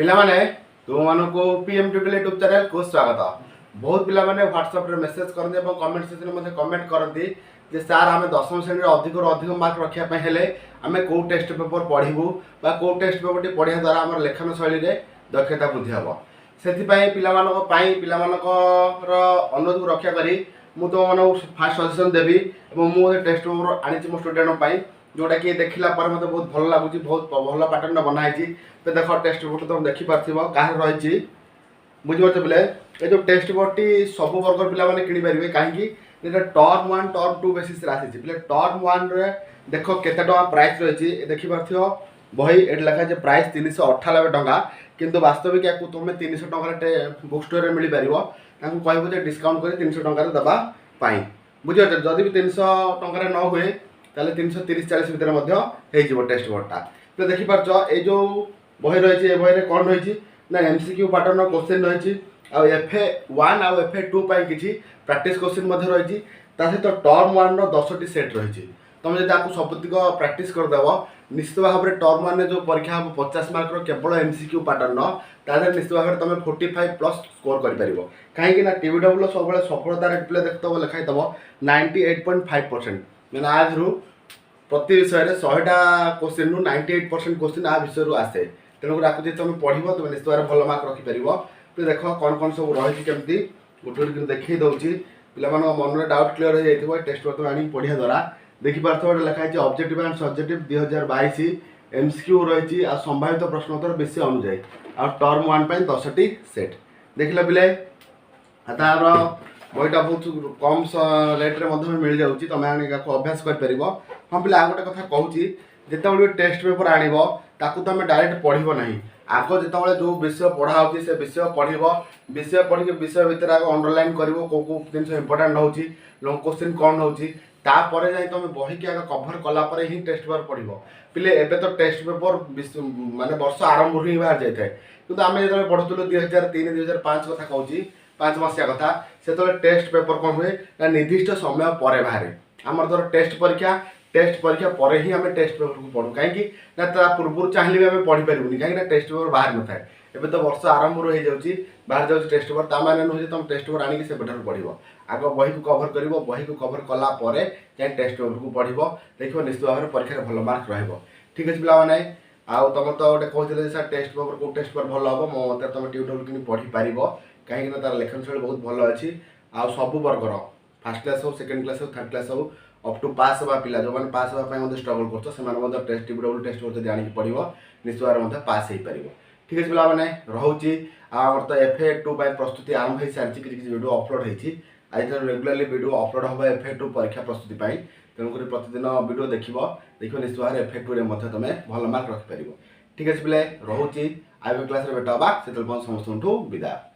पिला माने तुम मानको पीएम ट्यूटोरियल यूट्यूब चैनल को स्वागत। बहुत पिला माने व्हाट्सएप रे मेसेज करते और कमेंट सेक्शन में कमेंट करती जे सर आम दशम श्रेणी अधिक अधिक मार्क रखा हेले आम कौ टेस्ट पेपर पढ़ू कौ टेस्ट पेपर टी पढ़ा द्वारा आम लेखन शैली में दक्षता वृद्धि हम से अनुरोध को रक्षा करी मु तुम मानक फास्ट सजेसन देवी मुझे टेस्ट पेपर आनी मो स्टूडेंट जोटा कि देखला पर मत बहुत भल लगुच बहुत भल पैटर्न बनाई तो देख टेस्ट पेपर तुम देखिपार कहाँ रही बुझीपार बोले ये जो टेस्ट पेपर टी सब वर्ग पिला कि पारे कहीं टर्म 1 टर्म 2 बेसिस आसी पे टर्म 1 रे देख केते टका प्राइस रही देखिपार बही ये लिखा है प्राइस 398 टका किंतु वास्तविक या तुम 300 टकर बुक स्टोर में मिल पार कहूँ डिस्काउंट कर 300 टकर देवाई बुझे जदि भी 300 टकर न हुए ताले 330-40 भितर टेस्ट पेपरटा तो देखिपार ये जो बही रही है बही कौन रही ना एमसीक्यू पैटर्न क्वेश्चन रही FA1 और FA2 किसी प्रैक्टिस क्वेश्चन रही सहित टर्म 1 10टी सेट रही तुम जब आपको सबुतिक प्रैक्टिस करदेव निश्चित भाव में टर्म 1 जो परीक्षा हम 50 मार्क केवल एमसीक्यू पैटर्न तादेह निश्चित भाव में तुम 45+ स्कोर कर कहीं TBW सब सफलता रेट पे देखते लिखाई 98.5% मैंने आज प्रति विषय 100टा क्वेश्चन 98% क्वेश्चन आ विषय आसे तेणुक आपको तुम पढ़ तुम निश्चित भाव भल मार्क रखिपर तो देख कौन कौन सब रही कमी गोटे गोटे देखी दूसरी पिला मन में डाउट क्लीयर हो जाए टेस्ट पेपर आनी पढ़ा द्वारा देखिपार गोटे लिखाई ऑब्जेक्टिव एंड सब्जेक्टिव 2022 एमसीक्यू रही संभावित प्रश्नोत्तर विषय अनुजाई आ टर्म 1 10टी सेट देखिले पिले तार बईटा बहुत कम रेट्रे मिल जाऊँगी तुम अभ्यास कर हाँ पिला गोटे कथा कहूँ जिते टेस्ट पेपर आण ताकू तुम डायरेक्ट पढ़ ना आग जो जो विषय पढ़ा से विषय पढ़ विषय पढ़ विषय भितर आग अंडरलाइन कर जिन इंपोर्टाट हो क्वेश्चन कौन होपर जाए तुम बही की आग कभर कलापर ही टेस्ट पेपर पढ़ पिले एबे तो टेस्ट पेपर माने वर्ष आरंभ ही बाहर जाए कि आम जो पढ़ुलु 2003-2005 कथा कहूँ 5 मसीहा कथा से टेस्ट पेपर कौन हुए ना निर्दिष्ट समय पर बाहर आमर धर टेस्ट परीक्षा पर ही आम टेस्ट पेपर को पढ़ू कहीं पूर्व चाहिए भी आम पढ़ी पारूनी कहीं टेस्ट पेपर बाहर न थाए एबे तो वर्ष आरंभ हो जाऊँगी बाहर जाऊँगी टेस्ट पेपर ता माने नुहे तुम टेस्ट पेपर आनिक से पढ़ आग बही को कभर कर बही को कभर कलापर जाए टेस्ट पेपर को पढ़ देखो निश्चित भाव में परीक्षा भल मार्क ठीक अच्छे पाने आउ तुम तो गोटे कहते सर टेस्ट पेपर को टेस्ट पेपर भल हम मो मत तुम ट्यूटोरियल कि पढ़ी पार कहीं तार लेखन शैली बहुत भल अच्छी आ सब वर्गर फर्स्ट क्लास हो सेकेंड क्लास हो थर्ड क्लास हो अप टू पास हवा पिला जो मैंने पास हाँपे स्ट्रगल कर टेस्ट TBW टेस्ट पेपर आनी पढ़ निश्चित भाव में पास हो पार ठीक अच्छे पाने रोचे आमर तो FA2 प्रस्तुति आरंभ हो सारी किसी वीडियो अपलोड होती आज रेगुलाली वीडियो अपलोड हम FA2 परीक्षा प्रस्तुति तेणुक प्रतिदिन वीडियो देख निश्चित भाव में FA2 में तुम भल मार्क रखिपर ठीक अच्छे पे रोचे आगे क्लास भेट हाँ से समस्त विदाय।